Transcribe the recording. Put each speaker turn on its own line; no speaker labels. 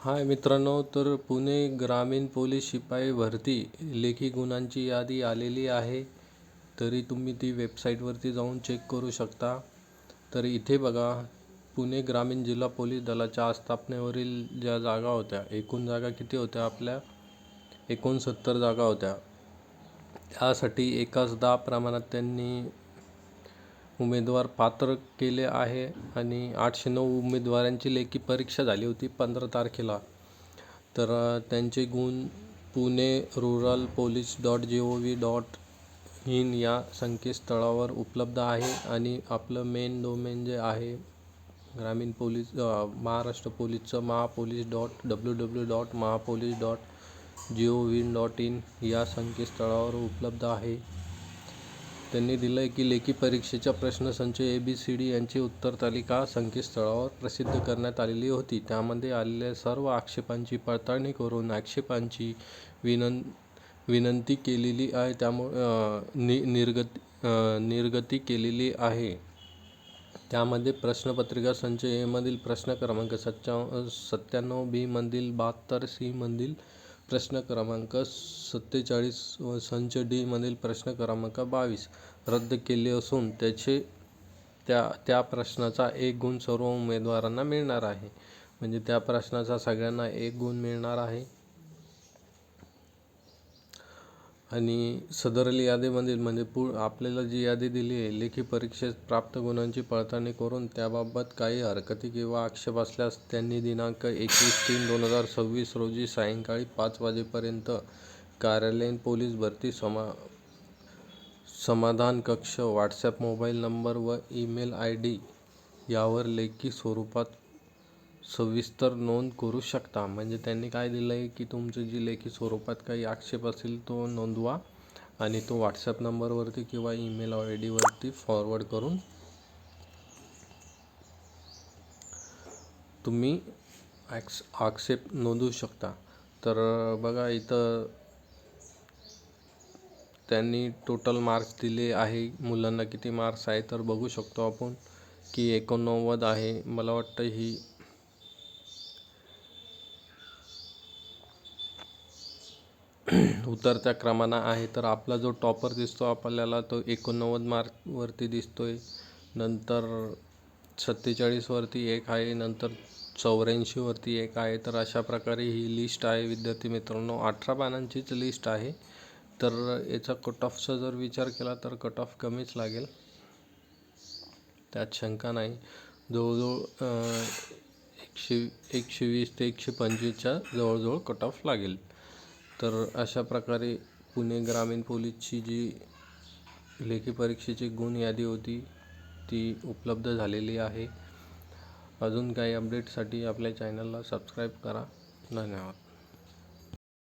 हाय मित्रांनो, तर पुणे ग्रामीण पोलीस शिपाई भरती लेखी गुणांची यादी आलेली आहे. तरी तुम्ही ती वेबसाईटवरती जाऊन चेक करू शकता. तर इथे बघा, पुणे ग्रामीण जिल्हा पोलीस दलाच्या आस्थापनेवरील ज्या जागा होत्या, एकूण जागा किती होत्या आपल्या? 69 जागा होत्या. त्यासाठी एकाच 10 प्रमाणात त्यांनी उमेदवार पात्र केले आहे आणि 809 उमेदवारांची लेखी परीक्षा झाली होती 15 तारखेला. तर त्यांचे गुण पुणे रुरल पोलीस .gov.in या संकेतस्थळावर उपलब्ध आहे. आणि आपलं मेन डोमेन जे आहे ग्रामीण पोलीस महाराष्ट्र पोलीसचं mahapolice.www.mahapolice.gov.in या संकेतस्थळावर उपलब्ध आहे. त्यांनी दिलं आहे की लेखी परीक्षेच्या प्रश्नसंच ABCD यांची उत्तर तालिका संकेतस्थळावर प्रसिद्ध करण्यात आलेली होती. त्यामध्ये आलेल्या सर्व आक्षेपांची पडताळणी करून आक्षेपांची विनंती केलेली आहे, त्यामुळे निर्गती केलेली आहे. त्यामध्ये प्रश्नपत्रिका संच A मधील प्रश्न क्रमांक 97 B मधील 72 C मधील प्रश्न क्रमांक 47 व संच D मधील प्रश्न क्रमांक 22 रद्द केले असून त्या प्रश्नाचा 1 गुण सर्व उमेदवारांना मिळणार आहे. म्हणजे त्या प्रश्नाचा सगळ्यांना 1 गुण मिळणार आहे. आणि सदरील यादीमधील म्हणजे आपल्याला जी यादी दिली आहे, लेखी परीक्षेत प्राप्त गुणांची पडताळणी करून त्याबाबत काही हरकती किंवा आक्षेप असल्यास त्यांनी दिनांक 21/3/2026 रोजी सायंकाळी 5 वाजेपर्यंत कार्यालयीन पोलीस भरती समाधान कक्ष, व्हॉट्सॲप मोबाईल नंबर व ईमेल ID यावर लेखी स्वरूपात सविस्तर नोंद करू शकता. म्हणजे त्यांनी काय दिलं आहे की तुमचं जी लेखी स्वरूपात काही आक्षेप असेल तो नोंदवा आणि तो व्हॉट्सॲप नंबरवरती किंवा ईमेल ID वरती फॉरवर्ड करून तुम्ही आक्षेप नोंदवू शकता. तर बघा, इथं त्यांनी टोटल मार्क्स दिले आहे. मुलांना किती मार्क्स आहे तर बघू शकतो आपण की 89 आहे. मला वाटतं ही उतरत्या क्रमानं आहे. तर आपला जो टॉपर दिसतो आपल्याला तो 89 मार्कवरती दिसतोय. नंतर 47 वरती एक आहे, नंतर 84 वरती एक आहे. तर अशा प्रकारे ही लिस्ट आहे विद्यार्थी मित्रांनो. 18 पानांचीच लिस्ट आहे. तर याचा कट ऑफचा जर विचार केला तर कट ऑफ कमीच लागेल, त्यात शंका नाही. जवळजवळ 120 ते 125च्या जवळजवळ कट ऑफ लागेल. तर अशा प्रकारे पुणे ग्रामीण पोलीसची जी लेखी परीक्षेची गुण यादी होती ती उपलब्ध झालेली आहे. अजून काही अपडेटसाठी आपल्या चॅनलला सबस्क्राईब करा. धन्यवाद.